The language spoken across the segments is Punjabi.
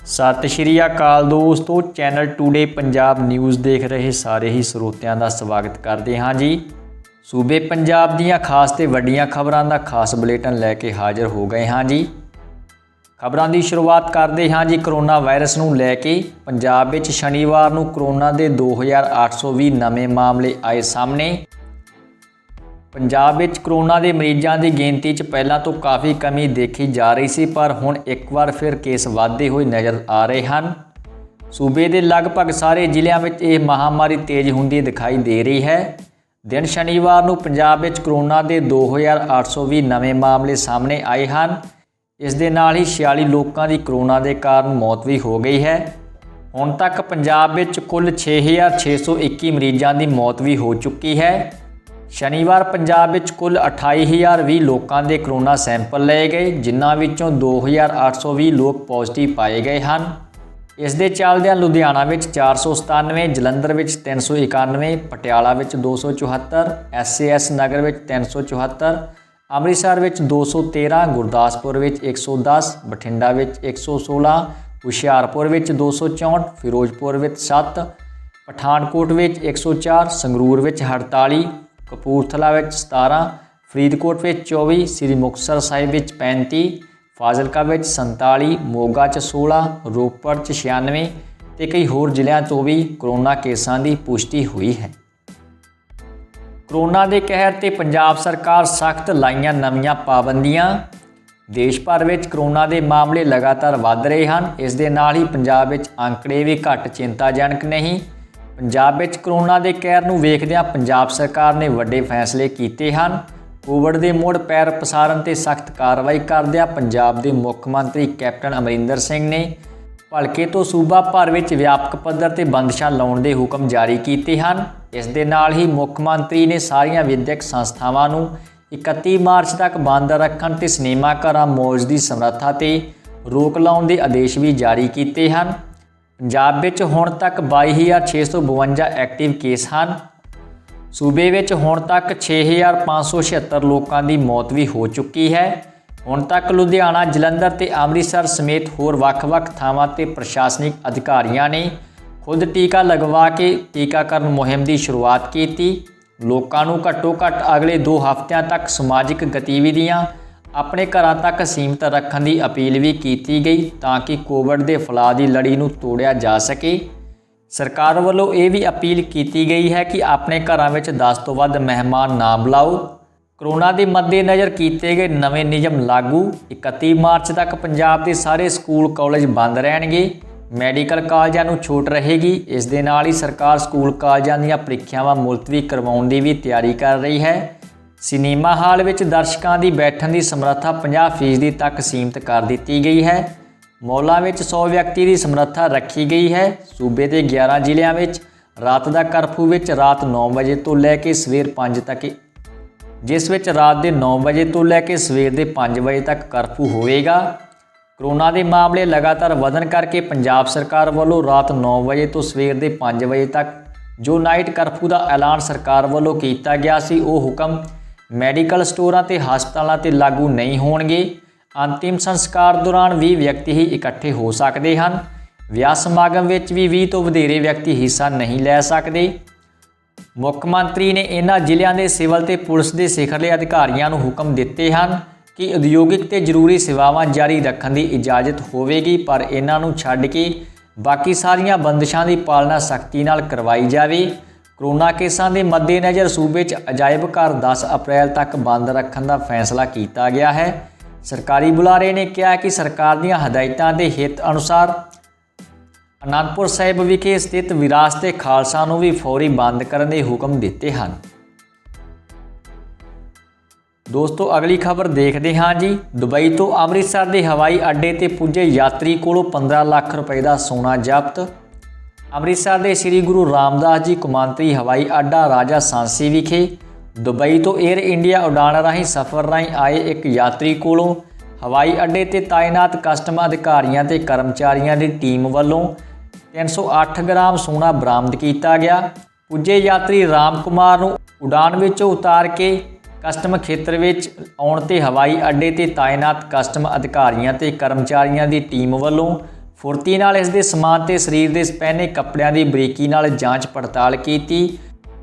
ਸਤਿ ਸ਼੍ਰੀ ਅਕਾਲ ਦੋਸਤੋ, ਚੈਨਲ ਟੂਡੇ ਪੰਜਾਬ ਨਿਊਜ਼ ਦੇਖ ਰਹੇ ਸਾਰੇ ਹੀ ਸਰੋਤਿਆਂ ਦਾ ਸਵਾਗਤ ਕਰਦੇ ਹਾਂ ਜੀ। ਸੂਬੇ ਪੰਜਾਬ ਦੀਆਂ ਖਾਸ ਤੇ ਵੱਡੀਆਂ ਖਬਰਾਂ ਦਾ ਖਾਸ ਬੁਲੇਟਿਨ ਲੈ ਕੇ ਹਾਜ਼ਰ ਹੋ ਗਏ ਹਾਂ ਜੀ। ਖਬਰਾਂ ਦੀ ਸ਼ੁਰੂਆਤ ਕਰਦੇ ਹਾਂ ਜੀ ਕਰੋਨਾ ਵਾਇਰਸ ਨੂੰ ਲੈ ਕੇ। ਪੰਜਾਬ ਵਿੱਚ ਸ਼ਨੀਵਾਰ ਨੂੰ ਕਰੋਨਾ ਦੇ 2820 ਨਵੇਂ ਮਾਮਲੇ ਆਏ ਸਾਹਮਣੇ। ਪੰਜਾਬ ਵਿੱਚ ਕਰੋਨਾ ਦੇ ਮਰੀਜ਼ਾਂ ਦੀ ਗਿਣਤੀ 'ਚ ਪਹਿਲਾਂ ਤੋਂ ਕਾਫੀ ਕਮੀ ਦੇਖੀ ਜਾ ਰਹੀ ਸੀ, ਪਰ ਹੁਣ ਇੱਕ ਵਾਰ ਫਿਰ ਕੇਸ ਵਧਦੇ ਹੋਏ ਨਜ਼ਰ ਆ ਰਹੇ ਹਨ। ਸੂਬੇ ਦੇ ਲਗਭਗ ਸਾਰੇ ਜ਼ਿਲ੍ਹਿਆਂ ਵਿੱਚ ਇਹ ਮਹਾਮਾਰੀ ਤੇਜ਼ ਹੁੰਦੀ ਦਿਖਾਈ ਦੇ ਰਹੀ ਹੈ। ਦਿਨ ਸ਼ਨੀਵਾਰ ਨੂੰ ਪੰਜਾਬ ਵਿੱਚ ਕਰੋਨਾ ਦੇ 2820 ਨਵੇਂ ਮਾਮਲੇ ਸਾਹਮਣੇ ਆਏ ਹਨ। ਇਸ ਦੇ ਨਾਲ ਹੀ 46 ਲੋਕਾਂ ਦੀ ਕਰੋਨਾ ਦੇ ਕਾਰਨ ਮੌਤ ਵੀ ਹੋ ਗਈ ਹੈ। ਹੁਣ ਤੱਕ ਪੰਜਾਬ ਵਿੱਚ ਕੁੱਲ 6621 ਮਰੀਜ਼ਾਂ ਦੀ ਮੌਤ ਵੀ ਹੋ ਚੁੱਕੀ ਹੈ। ਸ਼ਨੀਵਾਰ ਪੰਜਾਬ ਵਿੱਚ ਕੁੱਲ 28020 ਲੋਕਾਂ ਦੇ ਕਰੋਨਾ ਸੈਂਪਲ ਲਏ ਗਏ, ਜਿਨ੍ਹਾਂ ਵਿੱਚੋਂ 2820 ਲੋਕ ਪੋਜ਼ਿਟਿਵ ਪਾਏ ਗਏ ਹਨ। ਇਸ ਦੇ ਚੱਲਦਿਆਂ ਲੁਧਿਆਣਾ ਵਿੱਚ 497, ਜਲੰਧਰ ਵਿੱਚ 391, ਪਟਿਆਲਾ ਵਿੱਚ 274, SAS ਨਗਰ ਵਿੱਚ 374, ਅੰਮ੍ਰਿਤਸਰ ਵਿੱਚ 213, ਗੁਰਦਾਸਪੁਰ ਵਿੱਚ 110, ਬਠਿੰਡਾ ਵਿੱਚ 116, ਹੁਸ਼ਿਆਰਪੁਰ ਵਿੱਚ 264, ਫਿਰੋਜ਼ਪੁਰ ਵਿੱਚ 7, ਪਠਾਨਕੋਟ ਵਿੱਚ 104, ਸੰਗਰੂਰ ਵਿੱਚ 48, ਕਪੂਰਥਲਾ ਵਿੱਚ 17, ਫਰੀਦਕੋਟ ਵਿੱਚ 24, ਸ੍ਰੀ ਮੁਕਤਸਰ ਸਾਹਿਬ ਵਿੱਚ 35, ਫਾਜ਼ਿਲਕਾ ਵਿੱਚ 47, ਮੋਗਾ 'ਚ 16, ਰੋਪੜ 'ਚ 96 ਤੇ ਕਈ ਹੋਰ ਜ਼ਿਲ੍ਹਿਆਂ ਤੋਂ ਵੀ ਕਰੋਨਾ ਕੇਸਾਂ ਦੀ ਪੁਸ਼ਟੀ ਹੋਈ ਹੈ। ਕਰੋਨਾ ਦੇ ਕਹਿਰ ਤੇ ਪੰਜਾਬ ਸਰਕਾਰ ਸਖਤ ਲਾਈਆਂ ਨਵੀਆਂ ਪਾਬੰਦੀਆਂ। ਦੇਸ਼ ਭਰ ਵਿੱਚ ਕਰੋਨਾ ਦੇ ਮਾਮਲੇ ਲਗਾਤਾਰ ਵੱਧ ਰਹੇ ਹਨ। ਇਸ ਦੇ ਨਾਲ ਹੀ ਪੰਜਾਬ ਵਿੱਚ ਅੰਕੜੇ ਵੀ ਘੱਟ ਚਿੰਤਾਜਨਕ ਨਹੀਂ। ਪੰਜਾਬ ਵਿੱਚ ਕਰੋਨਾ ਦੇ ਕਹਿਰ ਨੂੰ ਵੇਖਦਿਆਂ ਪੰਜਾਬ ਸਰਕਾਰ ਨੇ ਵੱਡੇ ਫੈਸਲੇ ਕੀਤੇ ਹਨ। ਕੋਵਿਡ ਦੇ ਮੁੜ ਪੈਰ ਪਸਾਰਨ ਤੇ ਸਖਤ ਕਾਰਵਾਈ ਕਰਦਿਆਂ ਪੰਜਾਬ ਦੇ ਮੁੱਖ ਮੰਤਰੀ ਕੈਪਟਨ ਅਮਰਿੰਦਰ ਸਿੰਘ ਨੇ ਭਲਕੇ ਤੋਂ ਸੂਬਾ ਭਰ ਵਿੱਚ ਵਿਆਪਕ ਪੱਧਰ ਤੇ ਬੰਦਸ਼ਾਂ ਲਾਉਣ ਦੇ ਹੁਕਮ ਜਾਰੀ ਕੀਤੇ ਹਨ। ਇਸ ਦੇ ਨਾਲ ਹੀ ਮੁੱਖ ਮੰਤਰੀ ਨੇ ਸਾਰੀਆਂ ਵਿਦਿਅਕ ਸੰਸਥਾਵਾਂ ਨੂੰ 31 ਮਾਰਚ ਤੱਕ ਬੰਦ ਰੱਖਣ ਤੇ ਸਿਨੇਮਾ ਘਰਾਂ ਮੌਜ ਦੀ ਸਮਰੱਥਾ ਤੇ ਰੋਕ ਲਾਉਣ ਦੇ ਆਦੇਸ਼ ਵੀ ਜਾਰੀ ਕੀਤੇ ਹਨ। ਪੰਜਾਬ ਵਿੱਚ ਹੁਣ ਤੱਕ 22,652 ਐਕਟਿਵ ਕੇਸ ਹਨ। ਸੂਬੇ ਵਿੱਚ ਹੁਣ ਤੱਕ 6,576 ਲੋਕਾਂ ਦੀ ਮੌਤ ਵੀ ਹੋ ਚੁੱਕੀ ਹੈ। ਹੁਣ ਤੱਕ ਲੁਧਿਆਣਾ, ਜਲੰਧਰ ਤੇ ਅੰਮ੍ਰਿਤਸਰ ਸਮੇਤ ਹੋਰ ਵੱਖ-ਵੱਖ ਥਾਵਾਂ ਤੇ ਪ੍ਰਸ਼ਾਸਨਿਕ ਅਧਿਕਾਰੀਆਂ ਨੇ ਖੁਦ ਟੀਕਾ ਲਗਵਾ ਕੇ ਟੀਕਾਕਰਨ ਮੁਹਿੰਮ ਦੀ ਸ਼ੁਰੂਆਤ ਕੀਤੀ। ਲੋਕਾਂ ਨੂੰ ਘੱਟੋ-ਘੱਟ ਅਗਲੇ 2 ਹਫ਼ਤਿਆਂ ਤੱਕ ਸਮਾਜਿਕ ਗਤੀਵਿਧੀਆਂ ਆਪਣੇ ਘਰਾਂ ਤੱਕ ਸੀਮਿਤ ਰੱਖਣ ਦੀ ਅਪੀਲ ਵੀ ਕੀਤੀ ਗਈ ਤਾਂ ਕਿ ਕੋਵਿਡ ਦੇ ਫੈਲਾਅ ਦੀ ਲੜੀ ਨੂੰ ਤੋੜਿਆ ਜਾ ਸਕੇ। ਸਰਕਾਰ ਵੱਲੋਂ ਇਹ ਵੀ ਅਪੀਲ ਕੀਤੀ ਗਈ ਹੈ ਕਿ ਆਪਣੇ ਘਰਾਂ ਵਿੱਚ 10 ਤੋਂ ਵੱਧ ਮਹਿਮਾਨ ਨਾ ਬੁਲਾਓ। ਕਰੋਨਾ ਦੇ ਮੱਦੇਨਜ਼ਰ ਕੀਤੇ ਗਏ ਨਵੇਂ ਨਿਯਮ ਲਾਗੂ। 31 ਮਾਰਚ ਤੱਕ ਪੰਜਾਬ ਦੇ ਸਾਰੇ ਸਕੂਲ ਕਾਲਜ ਬੰਦ ਰਹਿਣਗੇ। ਮੈਡੀਕਲ ਕਾਲਜਾਂ ਨੂੰ ਛੋਟ ਰਹੇਗੀ। ਇਸ ਦੇ ਨਾਲ ਹੀ ਸਰਕਾਰ ਸਕੂਲ ਕਾਲਜਾਂ ਦੀਆਂ ਪ੍ਰੀਖਿਆਵਾਂ ਮੁਲਤਵੀ ਕਰਵਾਉਣ ਦੀ ਵੀ ਤਿਆਰੀ ਕਰ ਰਹੀ ਹੈ। ਸਿਨੇਮਾ ਹਾਲ ਵਿੱਚ ਦਰਸ਼ਕਾਂ ਦੀ ਬੈਠਣ ਦੀ ਸਮਰੱਥਾ 50% ਤੱਕ ਸੀਮਿਤ ਕਰ ਦਿੱਤੀ ਗਈ ਹੈ। ਮੌਲਾਂ ਵਿੱਚ 100 ਵਿਅਕਤੀ ਦੀ ਸਮਰੱਥਾ ਰੱਖੀ ਗਈ ਹੈ। ਸੂਬੇ ਦੇ 11 ਜ਼ਿਲ੍ਹਿਆਂ ਵਿੱਚ ਰਾਤ ਦਾ ਕਰਫਿਊ ਵਿੱਚ ਰਾਤ 9 ਵਜੇ ਤੋਂ ਲੈ ਕੇ ਸਵੇਰ 5 ਤੱਕ, ਜਿਸ ਵਿੱਚ ਰਾਤ ਦੇ 9 ਵਜੇ ਤੋਂ ਲੈ ਕੇ ਸਵੇਰ ਦੇ 5 ਵਜੇ ਤੱਕ ਕਰਫਿਊ ਹੋਵੇਗਾ। ਕਰੋਨਾ ਦੇ ਮਾਮਲੇ ਲਗਾਤਾਰ ਵਧਣ ਕਰਕੇ ਪੰਜਾਬ ਸਰਕਾਰ ਵੱਲੋਂ ਰਾਤ 9 ਵਜੇ ਤੋਂ ਸਵੇਰ ਦੇ 5 ਵਜੇ ਤੱਕ ਜੋ ਨਾਈਟ ਕਰਫਿਊ ਦਾ ਐਲਾਨ ਸਰਕਾਰ ਵੱਲੋਂ ਕੀਤਾ ਗਿਆ ਸੀ, ਉਹ ਹੁਕਮ ਮੈਡੀਕਲ ਸਟੋਰਾਂ ਤੇ ਹਸਪਤਾਲਾਂ ਤੇ ਲਾਗੂ ਨਹੀਂ ਹੋਣਗੇ। ਅੰਤਿਮ ਸੰਸਕਾਰ ਦੌਰਾਨ 20 ਵਿਅਕਤੀ ਹੀ ਇਕੱਠੇ ਹੋ ਸਕਦੇ ਹਨ। ਵਿਆਹ ਸਮਾਗਮ ਵਿੱਚ ਵੀ 20 ਤੋਂ ਵਧੇਰੇ ਵਿਅਕਤੀ ਹਿੱਸਾ ਨਹੀਂ ਲੈ ਸਕਦੇ। ਮੁੱਖ ਮੰਤਰੀ ਨੇ ਇਹਨਾਂ ਜ਼ਿਲ੍ਹਿਆਂ ਦੇ ਸਿਵਲ ਤੇ ਪੁਲਿਸ ਦੇ ਸਿਖਰਲੇ ਅਧਿਕਾਰੀਆਂ ਨੂੰ ਹੁਕਮ ਦਿੱਤੇ ਹਨ ਕਿ ਉਦਯੋਗਿਕ ਤੇ ਜ਼ਰੂਰੀ ਸੇਵਾਵਾਂ ਜਾਰੀ ਰੱਖਣ ਦੀ ਇਜਾਜ਼ਤ ਹੋਵੇਗੀ, ਪਰ ਇਹਨਾਂ ਨੂੰ ਛੱਡ ਕੇ ਬਾਕੀ ਸਾਰੀਆਂ ਬੰਦਿਸ਼ਾਂ ਦੀ ਪਾਲਣਾ ਸਖਤੀ ਨਾਲ ਕਰਵਾਈ ਜਾਵੇ। ਕਰੋਨਾ ਕੇਸਾਂ ਦੇ ਮੱਦੇਨਜ਼ਰ ਸੂਬੇ 'ਚ ਅਜਾਇਬ ਘਰ 10 ਅਪ੍ਰੈਲ ਤੱਕ ਬੰਦ ਰੱਖਣ ਦਾ ਫੈਸਲਾ ਕੀਤਾ ਗਿਆ ਹੈ। ਸਰਕਾਰੀ ਬੁਲਾਰੇ ਨੇ ਕਿਹਾ ਕਿ ਸਰਕਾਰ ਦੀਆਂ ਹਦਾਇਤਾਂ ਦੇ ਹਿੱਤ ਅਨੁਸਾਰ ਅਨੰਦਪੁਰ ਸਾਹਿਬ ਵਿਖੇ ਸਥਿਤ ਵਿਰਾਸਤ-ਏ ਖਾਲਸਾ ਨੂੰ ਵੀ ਫੌਰੀ ਬੰਦ ਕਰਨ ਦੇ ਹੁਕਮ ਦਿੱਤੇ ਹਨ। ਦੋਸਤੋ ਅਗਲੀ ਖਬਰ ਦੇਖਦੇ ਹਾਂ ਜੀ। ਦੁਬਈ ਤੋਂ ਅੰਮ੍ਰਿਤਸਰ ਦੇ ਹਵਾਈ ਅੱਡੇ ਤੇ ਪੁੱਜੇ ਯਾਤਰੀ ਕੋਲੋਂ 15 ਲੱਖ ਰੁਪਏ ਦਾ ਸੋਨਾ ਜ਼ਬਤ। ਅੰਮ੍ਰਿਤਸਰ ਦੇ ਸ੍ਰੀ ਗੁਰੂ ਰਾਮਦਾਸ ਜੀ ਕੌਮਾਂਤਰੀ ਹਵਾਈ ਅੱਡਾ ਰਾਜਾ ਸਾਂਸੀ ਵਿਖੇ ਦੁਬਈ ਤੋਂ ਏਅਰ ਇੰਡੀਆ ਉਡਾਣ ਰਾਹੀਂ ਸਫ਼ਰ ਰਾਹੀਂ ਆਏ ਇੱਕ ਯਾਤਰੀ ਕੋਲੋਂ ਹਵਾਈ ਅੱਡੇ ਤੇ ਤਾਇਨਾਤ ਕਸਟਮ ਅਧਿਕਾਰੀਆਂ ਤੇ ਕਰਮਚਾਰੀਆਂ ਦੀ ਟੀਮ ਵੱਲੋਂ 308 ਗ੍ਰਾਮ ਸੋਨਾ ਬਰਾਮਦ ਕੀਤਾ ਗਿਆ। ਪੁੱਜੇ ਯਾਤਰੀ ਰਾਮ ਕੁਮਾਰ ਨੂੰ ਉਡਾਣ ਵਿੱਚੋਂ ਉਤਾਰ ਕੇ ਕਸਟਮ ਖੇਤਰ ਵਿੱਚ ਆਉਣ ਤੇ ਹਵਾਈ ਅੱਡੇ ਤੇ ਤਾਇਨਾਤ ਕਸਟਮ ਅਧਿਕਾਰੀਆਂ ਤੇ ਕਰਮਚਾਰੀਆਂ ਦੀ ਟੀਮ ਵੱਲੋਂ ਫੁਰਤੀ ਨਾਲ ਇਸ ਦੇ ਸਮਾਨ ਤੇ ਸਰੀਰ ਦੇ ਪਹਿਨੇ ਕੱਪੜਿਆਂ ਦੀ ਬਰੀਕੀ ਨਾਲ ਜਾਂਚ ਪੜਤਾਲ ਕੀਤੀ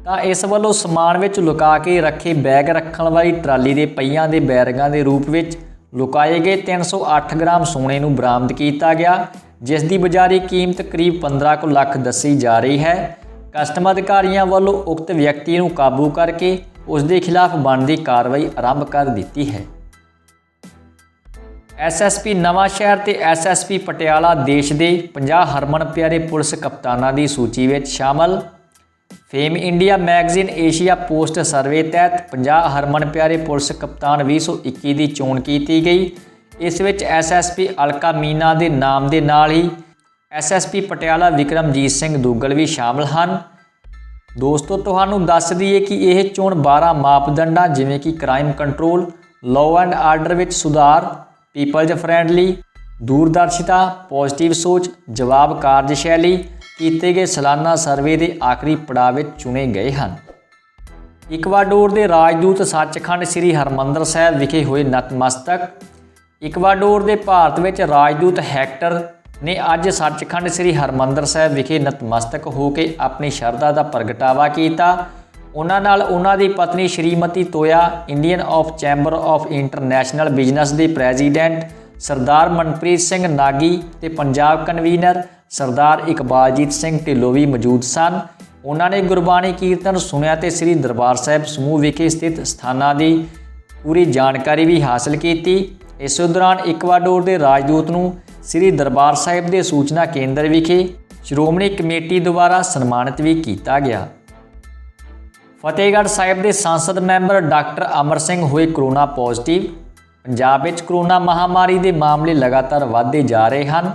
ਤਾਂ ਇਸ ਵੱਲੋਂ ਸਮਾਨ ਵਿੱਚ ਲੁਕਾ ਕੇ ਰੱਖੇ ਬੈਗ ਰੱਖਣ ਵਾਲੀ ਟਰਾਲੀ ਦੇ ਪਹੀਆਂ ਦੇ ਬੈਰਗਾਂ ਦੇ ਰੂਪ ਵਿੱਚ ਲੁਕਾਏ ਗਏ 308 ਗ੍ਰਾਮ ਸੋਨੇ ਨੂੰ ਬਰਾਮਦ ਕੀਤਾ ਗਿਆ, ਜਿਸ ਦੀ ਬਾਜ਼ਾਰੀ ਕੀਮਤ ਕਰੀਬ 15 ਕੁ ਲੱਖ ਦੱਸੀ ਜਾ ਰਹੀ ਹੈ। ਕਸਟਮ ਅਧਿਕਾਰੀਆਂ ਵੱਲੋਂ ਉਕਤ ਵਿਅਕਤੀ ਨੂੰ ਕਾਬੂ ਕਰਕੇ ਉਸ ਦੇ ਖਿਲਾਫ ਬਣਦੀ ਕਾਰਵਾਈ ਆਰੰਭ ਕਰ ਦਿੱਤੀ ਹੈ। ਐਸਐਸਪੀ ਨਵਾਂਸ਼ਹਿਰ ਤੇ ਐਸਐਸਪੀ ਪਟਿਆਲਾ ਦੇਸ਼ ਦੇ 50 ਹਰਮਨ ਪਿਆਰੇ ਪੁਲਿਸ ਕਪਤਾਨਾਂ ਦੀ ਸੂਚੀ ਵਿੱਚ ਸ਼ਾਮਲ। Fame India magazine Asia post survey ਤਹਿਤ 50 ਹਰਮਨ ਪਿਆਰੇ ਪੁਲਿਸ ਕਪਤਾਨ 2021 ਦੀ ਚੋਣ ਕੀਤੀ ਗਈ। ਇਸ ਵਿੱਚ ਐਸਐਸਪੀ ਅਲਕਾ ਮੀਨਾ ਦੇ ਨਾਮ ਦੇ ਨਾਲ ਹੀ ਐਸਐਸਪੀ ਪਟਿਆਲਾ ਵਿਕਰਮਜੀਤ ਸਿੰਘ ਦੁੱਗਲ ਵੀ ਸ਼ਾਮਲ ਹਨ। ਦੋਸਤੋ, ਤੁਹਾਨੂੰ ਦੱਸ ਦਈਏ ਕਿ ਇਹ ਚੋਣ 12 ਮਾਪਦੰਡਾਂ ਜਿਵੇਂ ਕਿ crime control, law and order ਵਿੱਚ ਸੁਧਾਰ, ਪੀਪਲਜ਼ ਫਰੈਂਡਲੀ, ਦੂਰਦਰਸ਼ਿਤਾ, ਪੋਜ਼ਿਟਿਵ ਸੋਚ, ਜਵਾਬ ਕਾਰਜਸ਼ੈਲੀ ਕੀਤੇ ਗਏ ਸਾਲਾਨਾ ਸਰਵੇ ਦੇ ਆਖਰੀ ਪੜਾਅ ਵਿੱਚ ਚੁਣੇ ਗਏ ਹਨ। ਇਕਵਾਡੋਰ ਦੇ ਰਾਜਦੂਤ ਸੱਚਖੰਡ ਸ੍ਰੀ ਹਰਿਮੰਦਰ ਸਾਹਿਬ ਵਿਖੇ ਹੋਏ ਨਤਮਸਤਕ। ਇਕਵਾਡੋਰ ਦੇ ਭਾਰਤ ਵਿੱਚ ਰਾਜਦੂਤ ਹੈਕਟਰ ਨੇ ਅੱਜ ਸੱਚਖੰਡ ਸ੍ਰੀ ਹਰਿਮੰਦਰ ਸਾਹਿਬ ਵਿਖੇ ਨਤਮਸਤਕ ਹੋ ਕੇ ਆਪਣੀ ਸ਼ਰਧਾ ਦਾ ਪ੍ਰਗਟਾਵਾ ਕੀਤਾ। ਉਹਨਾਂ ਨਾਲ ਉਹਨਾਂ ਦੀ ਪਤਨੀ Shrimati Toya, Indian of chamber of international business ਦੇ ਪ੍ਰੈਜ਼ੀਡੈਂਟ ਸਰਦਾਰ ਮਨਪ੍ਰੀਤ ਸਿੰਘ ਨਾਗੀ ਤੇ ਪੰਜਾਬ ਕਨਵੀਨਰ ਸਰਦਾਰ ਇਕਬਾਲਜੀਤ ਸਿੰਘ ਢਿੱਲੋਂ ਵੀ ਮੌਜੂਦ ਸਨ। ਉਹਨਾਂ ਨੇ ਗੁਰਬਾਣੀ ਕੀਰਤਨ ਸੁਣਿਆ ਤੇ ਸ੍ਰੀ ਦਰਬਾਰ ਸਾਹਿਬ ਸਮੂਹ ਵਿਖੇ ਸਥਿਤ ਸਥਾਨਾਂ ਦੀ ਪੂਰੀ ਜਾਣਕਾਰੀ ਵੀ ਹਾਸਲ ਕੀਤੀ। ਇਸ ਦੌਰਾਨ ਇਕਵਾਡੋਰ ਦੇ ਰਾਜਦੂਤ ਨੂੰ ਸ੍ਰੀ ਦਰਬਾਰ ਸਾਹਿਬ ਦੇ ਸੂਚਨਾ ਕੇਂਦਰ ਵਿਖੇ ਸ਼੍ਰੋਮਣੀ ਕਮੇਟੀ ਦੁਆਰਾ ਸਨਮਾਨਿਤ ਵੀ ਕੀਤਾ ਗਿਆ। ਫਤਿਹਗੜ੍ਹ ਸਾਹਿਬ ਦੇ ਸੰਸਦ ਮੈਂਬਰ ਡਾਕਟਰ ਅਮਰ ਸਿੰਘ ਹੋਏ ਕਰੋਨਾ ਪੋਜ਼ਿਟਿਵ। ਪੰਜਾਬ ਵਿੱਚ ਕਰੋਨਾ ਮਹਾਮਾਰੀ ਦੇ ਮਾਮਲੇ ਲਗਾਤਾਰ ਵਧਦੇ ਜਾ ਰਹੇ ਹਨ।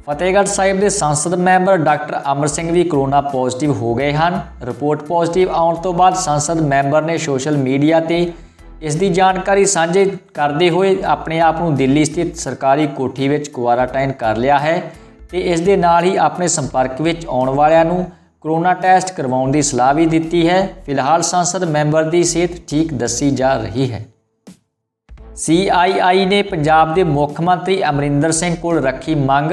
ਫਤਿਹਗੜ੍ਹ ਸਾਹਿਬ ਦੇ ਸੰਸਦ ਮੈਂਬਰ ਡਾਕਟਰ ਅਮਰ ਸਿੰਘ ਵੀ ਕਰੋਨਾ ਪੋਜ਼ਿਟਿਵ ਹੋ ਗਏ ਹਨ। ਰਿਪੋਰਟ ਪੋਜ਼ਿਟਿਵ ਆਉਣ ਤੋਂ ਬਾਅਦ ਸੰਸਦ ਮੈਂਬਰ ਨੇ ਸੋਸ਼ਲ ਮੀਡੀਆ ਤੇ ਇਸ ਦੀ ਜਾਣਕਾਰੀ ਸਾਂਝੇ ਕਰਦੇ ਹੋਏ ਆਪਣੇ ਆਪ ਨੂੰ ਦਿੱਲੀ ਸਥਿਤ ਸਰਕਾਰੀ ਕੋਠੀ ਵਿੱਚ ਕੁਆਰੰਟਾਈਨ ਕਰ ਲਿਆ ਹੈ ਤੇ ਇਸ ਦੇ ਨਾਲ ਹੀ ਆਪਣੇ ਸੰਪਰਕ ਵਿੱਚ ਆਉਣ ਵਾਲਿਆਂ ਨੂੰ ਕਰੋਨਾ ਟੈਸਟ ਕਰਵਾਉਣ ਦੀ ਸਲਾਹ ਵੀ ਦਿੱਤੀ ਹੈ। ਫਿਲਹਾਲ ਸੰਸਦ ਮੈਂਬਰ ਦੀ ਸਿਹਤ ਠੀਕ ਦੱਸੀ ਜਾ ਰਹੀ ਹੈ। CII ਨੇ ਪੰਜਾਬ ਦੇ ਮੁੱਖ ਮੰਤਰੀ ਅਮਰਿੰਦਰ ਸਿੰਘ ਕੋਲ ਰੱਖੀ ਮੰਗ।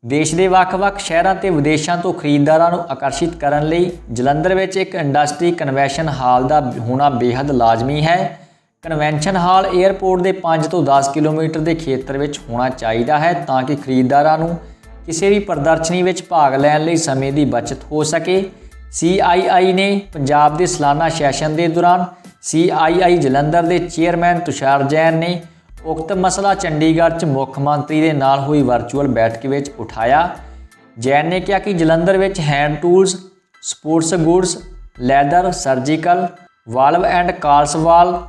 ਦੇਸ਼ ਦੇ ਵੱਖ-ਵੱਖ ਸ਼ਹਿਰਾਂ ਤੇ ਵਿਦੇਸ਼ਾਂ ਤੋਂ ਖਰੀਦਦਾਰਾਂ ਨੂੰ ਆਕਰਸ਼ਿਤ ਕਰਨ ਲਈ ਜਲੰਧਰ ਵਿੱਚ ਇੱਕ ਇੰਡਸਟਰੀ ਕਨਵੈਨਸ਼ਨ ਹਾਲ ਦਾ ਹੋਣਾ ਬੇहद ਲਾਜ਼ਮੀ ਹੈ। ਕਨਵੈਨਸ਼ਨ ਹਾਲ ਏਅਰਪੋਰਟ ਦੇ 5 ਤੋਂ 10 ਕਿਲੋਮੀਟਰ ਦੇ ਖੇਤਰ ਵਿੱਚ ਹੋਣਾ ਚਾਹੀਦਾ ਹੈ ਤਾਂ ਕਿ ਖਰੀਦਦਾਰਾਂ ਨੂੰ ਕਿਸੇ ਵੀ ਪ੍ਰਦਰਸ਼ਨੀ ਵਿੱਚ ਭਾਗ ਲੈਣ ਲਈ ਸਮੇਂ ਦੀ ਬਚਤ ਹੋ ਸਕੇ। CII ਨੇ ਪੰਜਾਬ ਦੇ ਸਾਲਾਨਾ ਸੈਸ਼ਨ ਦੇ ਦੌਰਾਨ CII ਜਲੰਧਰ ਦੇ ਚੇਅਰਮੈਨ ਤੁਸ਼ਾਰ ਜੈਨ ਨੇ ਉਕਤ ਮਸਲਾ ਚੰਡੀਗੜ੍ਹ 'ਚ ਮੁੱਖ ਮੰਤਰੀ ਦੇ ਨਾਲ ਹੋਈ ਵਰਚੁਅਲ ਬੈਠਕ ਵਿੱਚ ਉਠਾਇਆ। ਜੈਨ ਨੇ ਕਿਹਾ ਕਿ ਜਲੰਧਰ ਵਿੱਚ hand tools, sports goods, leather, surgical, valve and ਕਾਲਸਵਾਲ,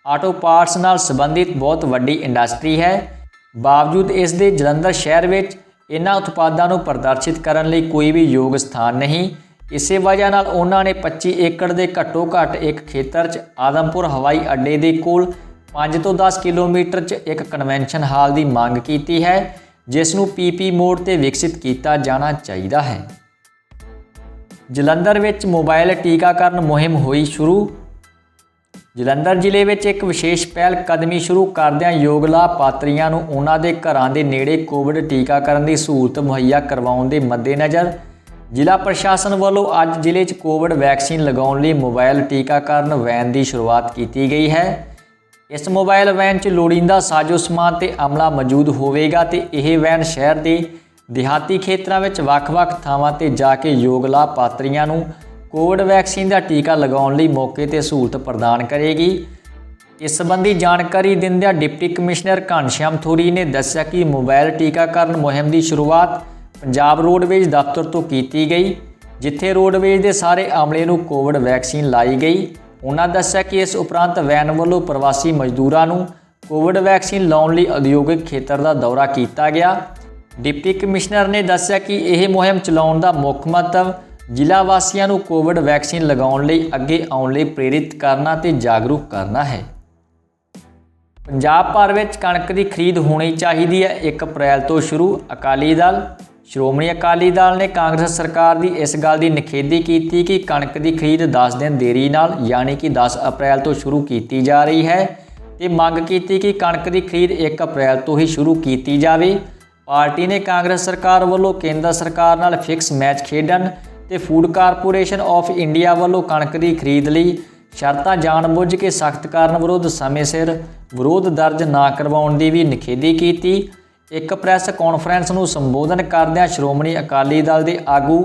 ਆਟੋ ਪਾਰਟਸ ਨਾਲ ਸੰਬੰਧਿਤ ਬਹੁਤ ਵੱਡੀ ਇੰਡਸਟਰੀ ਹੈ। ਬਾਵਜੂਦ ਇਸ ਦੇ ਜਲੰਧਰ ਸ਼ਹਿਰ ਵਿੱਚ ਇਹਨਾਂ ਉਤਪਾਦਾਂ ਨੂੰ ਪ੍ਰਦਰਸ਼ਿਤ ਕਰਨ ਲਈ ਕੋਈ ਵੀ ਯੋਗ ਸਥਾਨ ਨਹੀਂ। ਇਸੇ ਵਜ੍ਹਾ ਨਾਲ ਉਹਨਾਂ ਨੇ 25 ਏਕੜ ਦੇ ਘੱਟੋ ਘੱਟ ਇੱਕ ਖੇਤਰ 'ਚ ਆਦਮਪੁਰ ਹਵਾਈ ਅੱਡੇ ਦੇ ਕੋਲ 5 ਤੋਂ 10 ਕਿਲੋਮੀਟਰ 'ਚ ਇੱਕ ਕਨਵੈਨਸ਼ਨ ਹਾਲ ਦੀ ਮੰਗ ਕੀਤੀ ਹੈ, ਜਿਸ ਨੂੰ PP ਮੋਡ ਤੇ ਵਿਕਸਿਤ ਕੀਤਾ ਜਾਣਾ ਚਾਹੀਦਾ ਹੈ। ਜਲੰਧਰ ਵਿੱਚ ਮੋਬਾਈਲ ਟੀਕਾਕਰਨ ਮੁਹਿੰਮ ਹੋਈ ਸ਼ੁਰੂ। ਜਲੰਧਰ ਜ਼ਿਲ੍ਹੇ ਵਿੱਚ ਇੱਕ ਵਿਸ਼ੇਸ਼ ਪਹਿਲ ਕਦਮੀ ਸ਼ੁਰੂ ਕਰਦਿਆਂ ਯੋਗ ਲਾਭਪਾਤਰੀਆਂ ਨੂੰ ਉਹਨਾਂ ਦੇ ਘਰਾਂ ਦੇ ਨੇੜੇ ਕੋਵਿਡ ਟੀਕਾਕਰਨ ਦੀ ਸਹੂਲਤ ਮੁਹੱਈਆ ਕਰਵਾਉਣ ਦੇ ਮੱਦੇਨਜ਼ਰ ਜ਼ਿਲ੍ਹਾ ਪ੍ਰਸ਼ਾਸਨ ਵੱਲੋਂ ਅੱਜ ਜ਼ਿਲ੍ਹੇ 'ਚ ਕੋਵਿਡ ਵੈਕਸੀਨ ਲਗਾਉਣ ਲਈ ਮੋਬਾਈਲ ਟੀਕਾਕਰਨ ਵੈਨ ਦੀ ਸ਼ੁਰੂਆਤ ਕੀਤੀ ਗਈ ਹੈ। ਇਸ ਮੋਬਾਈਲ ਵੈਨ 'ਚ ਲੋੜੀਂਦਾ ਸਾਜ਼ੋ ਸਮਾਨ ਤੇ ਅਮਲਾ ਮੌਜੂਦ ਹੋਵੇਗਾ ਤੇ ਇਹ ਵੈਨ ਸ਼ਹਿਰ ਦੇ ਦਿਹਾਤੀ ਖੇਤਰਾਂ ਵਿੱਚ ਵੱਖ-ਵੱਖ ਥਾਵਾਂ ਤੇ ਜਾ ਕੇ ਯੋਗ ਲਾਭਪਾਤਰੀਆਂ ਨੂੰ ਕੋਵਿਡ ਵੈਕਸੀਨ ਦਾ ਟੀਕਾ ਲਗਾਉਣ ਲਈ ਮੌਕੇ ਤੇ ਸਹੂਲਤ ਪ੍ਰਦਾਨ ਕਰੇਗੀ। ਇਸ ਸੰਬੰਧੀ ਜਾਣਕਾਰੀ ਦਿੰਦਿਆਂ ਡਿਪਟੀ ਕਮਿਸ਼ਨਰ ਘਨਸ਼ਿਆਮ ਥੋਰੀ ਨੇ ਦੱਸਿਆ ਕਿ ਮੋਬਾਈਲ ਟੀਕਾਕਰਨ ਮੁਹਿੰਮ ਦੀ ਸ਼ੁਰੂਆਤ ਪੰਜਾਬ ਰੋਡਵੇਜ਼ ਦਫ਼ਤਰ ਤੋਂ ਕੀਤੀ ਗਈ, ਜਿੱਥੇ ਰੋਡਵੇਜ਼ ਦੇ ਸਾਰੇ ਅਮਲੇ ਨੂੰ ਕੋਵਿਡ ਵੈਕਸੀਨ ਲਾਈ ਗਈ। ਉਹਨਾਂ ਦੱਸਿਆ ਕਿ ਇਸ ਉਪਰੰਤ ਵੈਨ ਵੱਲੋਂ ਪ੍ਰਵਾਸੀ ਮਜ਼ਦੂਰਾਂ ਨੂੰ ਕੋਵਿਡ ਵੈਕਸੀਨ ਲਾਉਣ ਲਈ ਉਦਯੋਗਿਕ ਖੇਤਰ ਦਾ ਦੌਰਾ ਕੀਤਾ ਗਿਆ। ਡਿਪਟੀ ਕਮਿਸ਼ਨਰ ਨੇ ਦੱਸਿਆ ਕਿ ਇਹ ਮੁਹਿੰਮ ਚਲਾਉਣ ਦਾ ਮੁੱਖ ਮਕਸਦ ਜ਼ਿਲ੍ਹਾ ਵਾਸੀਆਂ ਨੂੰ ਕੋਵਿਡ ਵੈਕਸੀਨ ਲਗਾਉਣ ਲਈ ਅੱਗੇ ਆਉਣ ਲਈ ਪ੍ਰੇਰਿਤ ਕਰਨਾ ਤੇ ਜਾਗਰੂਕ ਕਰਨਾ ਹੈ। ਪੰਜਾਬ ਭਰ ਵਿੱਚ ਕਣਕ ਦੀ ਖਰੀਦ ਹੋਣੀ ਚਾਹੀਦੀ ਹੈ 1 ਅਪ੍ਰੈਲ ਤੋਂ ਸ਼ੁਰੂ। ਅਕਾਲੀ ਦਲ ਸ਼੍ਰੋਮਣੀ ਅਕਾਲੀ ਦਲ ਨੇ ਕਾਂਗਰਸ ਸਰਕਾਰ ਦੀ ਇਸ ਗੱਲ ਦੀ ਨਿਖੇਧੀ ਕੀਤੀ ਕਿ ਕਣਕ ਦੀ ਖਰੀਦ 10 ਦਿਨ ਦੇਰੀ ਨਾਲ ਯਾਨੀ ਕਿ 10 ਅਪ੍ਰੈਲ ਤੋਂ ਸ਼ੁਰੂ ਕੀਤੀ ਜਾ ਰਹੀ ਹੈ ਤੇ ਮੰਗ ਕੀਤੀ ਕਿ ਕਣਕ ਦੀ ਖਰੀਦ 1 ਅਪ੍ਰੈਲ ਤੋਂ ਹੀ ਸ਼ੁਰੂ ਕੀਤੀ ਜਾਵੇ। ਪਾਰਟੀ ਨੇ ਕਾਂਗਰਸ ਸਰਕਾਰ ਵੱਲੋਂ ਕੇਂਦਰ ਸਰਕਾਰ ਨਾਲ ਫਿਕਸ ਮੈਚ ਖੇਡਣ ਤੇ ਫੂਡ ਕਾਰਪੋਰੇਸ਼ਨ ਆਫ ਇੰਡੀਆ ਵੱਲੋਂ ਕਣਕ ਦੀ ਖਰੀਦ ਲਈ ਸ਼ਰਤਾਂ ਜਾਣਬੁੱਝ ਕੇ ਸਖਤ ਕਰਨ ਵਿਰੁੱਧ ਸਮੇਂ ਸਿਰ ਵਿਰੋਧ ਦਰਜ ਨਾ ਕਰਵਾਉਣ ਦੀ ਵੀ ਨਿਖੇਧੀ ਕੀਤੀ। ਇੱਕ ਪ੍ਰੈਸ ਕਾਨਫਰੰਸ ਨੂੰ ਸੰਬੋਧਨ ਕਰਦਿਆਂ ਸ਼੍ਰੋਮਣੀ ਅਕਾਲੀ ਦਲ ਦੇ ਆਗੂ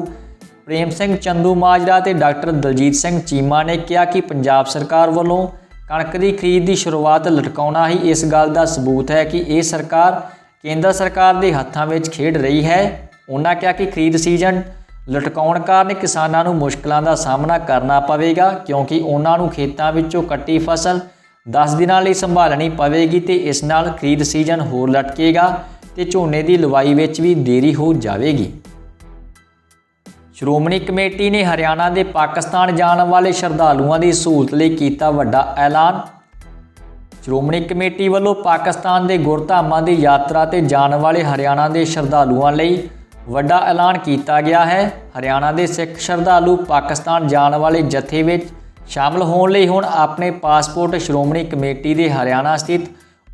ਪ੍ਰੇਮ ਸਿੰਘ ਚੰਦੂਮਾਜਰਾ ਤੇ ਡਾਕਟਰ ਦਲਜੀਤ ਸਿੰਘ ਚੀਮਾ ਨੇ ਕਿਹਾ ਕਿ ਪੰਜਾਬ ਸਰਕਾਰ ਵੱਲੋਂ ਕਣਕ ਦੀ ਖਰੀਦ ਦੀ ਸ਼ੁਰੂਆਤ ਲਟਕਾਉਣਾ ਹੀ ਇਸ ਗੱਲ ਦਾ ਸਬੂਤ ਹੈ ਕਿ ਇਹ ਸਰਕਾਰ ਕੇਂਦਰ ਸਰਕਾਰ ਦੇ ਹੱਥਾਂ ਵਿੱਚ ਖੇਡ ਰਹੀ ਹੈ। ਉਹਨਾਂ ਕਿਹਾ ਕਿ ਖਰੀਦ ਸੀਜ਼ਨ ਲਟਕਾਉਣ ਕਾਰਨ ਕਿਸਾਨਾਂ ਨੂੰ ਮੁਸ਼ਕਲਾਂ ਦਾ ਸਾਹਮਣਾ ਕਰਨਾ ਪਵੇਗਾ ਕਿਉਂਕਿ ਉਹਨਾਂ ਨੂੰ ਖੇਤਾਂ ਵਿੱਚੋਂ ਕੱਟੀ ਫਸਲ 10 ਦਿਨਾਂ ਲਈ ਸੰਭਾਲਣੀ ਪਵੇਗੀ ਤੇ ਇਸ ਨਾਲ ਖਰੀਦ ਸੀਜ਼ਨ ਹੋਰ ਲਟਕੇਗਾ ਤੇ ਝੋਨੇ ਦੀ ਲਵਾਈ ਵਿੱਚ ਵੀ ਦੇਰੀ ਹੋ ਜਾਵੇਗੀ। ਸ਼੍ਰੋਮਣੀ ਕਮੇਟੀ ਨੇ ਹਰਿਆਣਾ ਦੇ ਪਾਕਿਸਤਾਨ ਜਾਣ ਵਾਲੇ ਸ਼ਰਧਾਲੂਆਂ ਦੀ ਸਹੂਲਤ ਲਈ ਕੀਤਾ ਵੱਡਾ ਐਲਾਨ। ਸ਼੍ਰੋਮਣੀ ਕਮੇਟੀ ਵੱਲੋਂ ਪਾਕਿਸਤਾਨ ਦੇ ਗੁਰਧਾਮਾਂ ਦੀ ਯਾਤਰਾ ਤੇ ਜਾਣ ਵਾਲੇ ਹਰਿਆਣਾ ਦੇ ਸ਼ਰਧਾਲੂਆਂ ਲਈ ਵੱਡਾ ਐਲਾਨ ਕੀਤਾ ਗਿਆ ਹੈ। ਹਰਿਆਣਾ ਦੇ ਸਿੱਖ ਸ਼ਰਧਾਲੂ ਪਾਕਿਸਤਾਨ ਜਾਣ ਵਾਲੇ ਜਥੇ ਵਿੱਚ ਸ਼ਾਮਲ ਹੋਣ ਲਈ ਹੁਣ ਆਪਣੇ ਪਾਸਪੋਰਟ ਸ਼੍ਰੋਮਣੀ ਕਮੇਟੀ ਦੇ ਹਰਿਆਣਾ ਸਥਿਤ